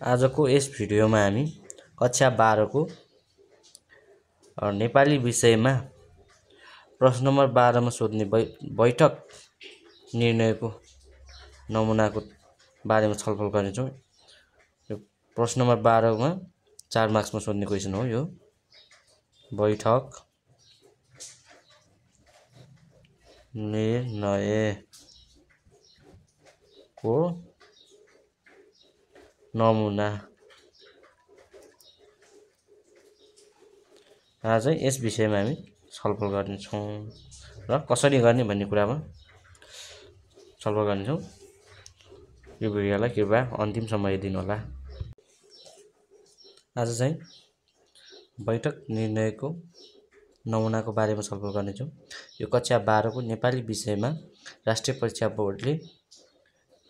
आजको यस भिडियोमा हामी कक्षा 12 को नेपाली विषयमा प्रश्न नम्बर 12 मा सोध्ने बैठक निर्णयको नमुनाको बारेमा छलफल गर्नेछौँ। यो प्रश्न नम्बर 12 मा 4 मार्क्समा सोध्ने क्वेशन हो। यो बैठक निर्णयको नमुना। आज यस विषयमा हामी छलफल गर्नेछौँ र कसरी गर्ने भन्ने कुरामा छलफल गर्नेछौँ। यो भिडियोलाई कृपया अन्तिमसम्म हेरिदिनु होला। आज चाहिँ बैठक निर्णयको नमुनाको बारेमा छलफल गर्नेछौँ। यो कक्षा 12 को नेपाली विषयमा राष्ट्रिय परीक्षा बोर्डले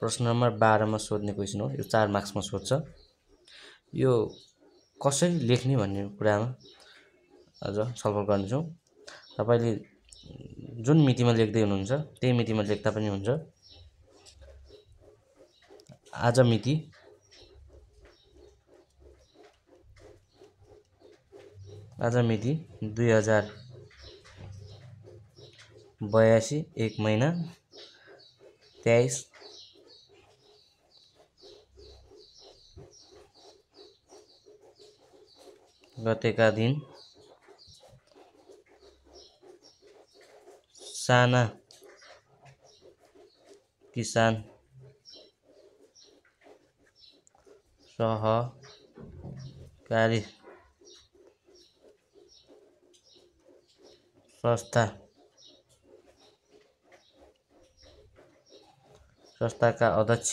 प्रश्न नम्बर 12 मा सोध्ने क्वेशन हो। यो 4 मार्क्समा सोध्छ। यो कसरी लेख्ने भन्ने कुरामा आज छलफल गर्नेछौँ। तपाईले जुन मितिमा लेख्दै हुनुहुन्छ त्यही मितिमा लेख्दा पनि हुन्छ। आज मिति 2082 1 महिना 23 गतेका दिन साना किसान सहकारी संस्थाका अध्यक्ष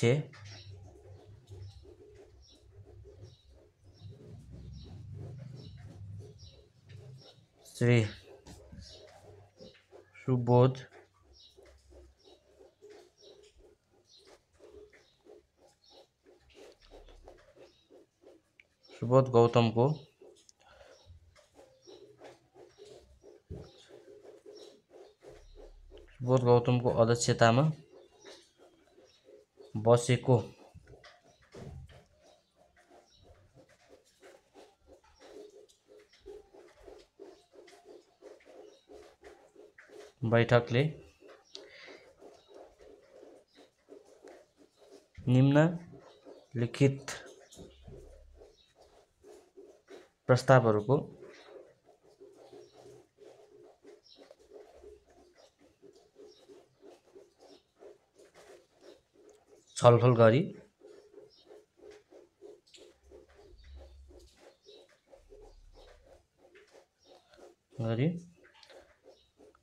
श्री सुबोध गौतमको अध्यक्षतामा बसेको बैठकले निम्नलिखित प्रस्तावहरूको छलफल गरी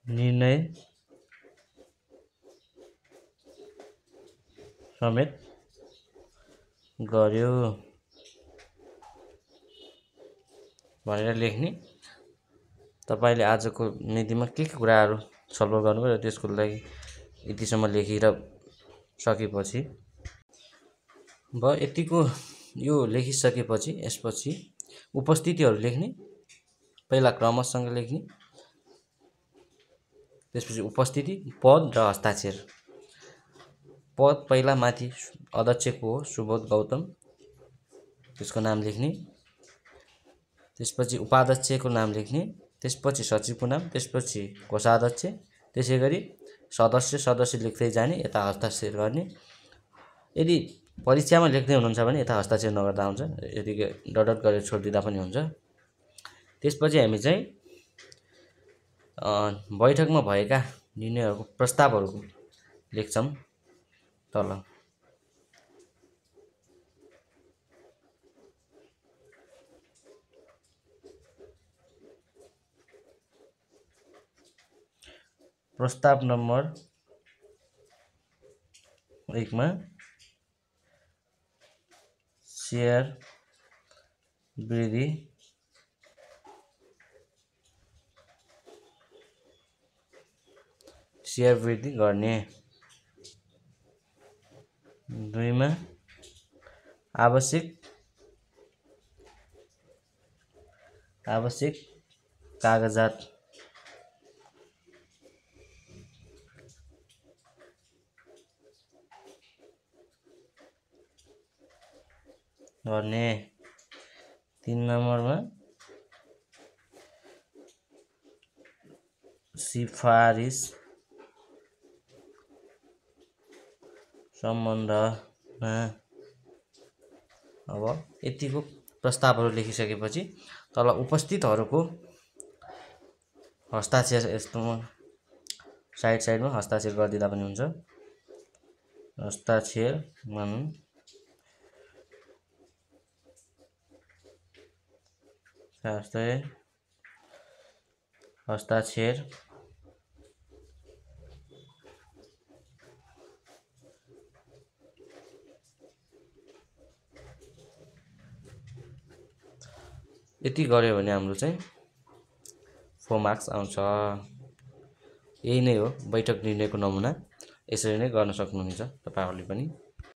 निर्णय समेत गर्यो भनेर लेख्ने। तपाईले आजको मितिमा के कुराहरू छलफल गर्नुभयो र त्यसको लागि यतिसम्म लेखेर सकेपछि यतिको यो लेखिसकेपछि यसपछि उपस्थितिहरू लेख्ने। पहिला क्रमसँग लेख्ने, त्यसपछि उपस्थिति, पद र हस्ताक्षर। पद पहिला माथि अध्यक्षको हो सुबोध गौतम, त्यसको नाम लेख्ने। त्यसपछि उपाध्यक्षको नाम लेख्ने, त्यसपछि सचिवको नाम, त्यसपछि कोषाध्यक्ष, त्यसैगरी सदस्य लेख्दै जाने, यता हस्ताक्षर गर्ने। यदि परीक्षामा लेख्दै हुनुहुन्छ भने यता हस्ताक्षर नगर्दा हुन्छ, यतिकै डट गरेर छोडिदिँदा पनि हुन्छ। त्यसपछि हामी चाहिँ बैठकमा भएका निर्णयहरूको प्रस्तावहरू लेख्छौँ तल। प्रस्ताव नम्बर 1 मा शेयर वृद्धि गर्ने। 2 मा आवश्यक कागजात गर्ने। 3 नम्बरमा सिफारिस सम्बन्धमा। अब यतिको प्रस्तावहरू लेखिसकेपछि तल उपस्थितहरूको हस्ताक्षर यस्तोमा साइडमा हस्ताक्षर गरिदिँदा पनि हुन्छ। हस्ताक्षर मानौँ हस्ताक्षर यति गऱ्यो भने हाम्रो चाहिँ 4 मार्क्स आउँछ। यही नै हो बैठक निर्णयको नमुना। यसरी नै गर्न सक्नुहुन्छ तपाईहरुले पनि।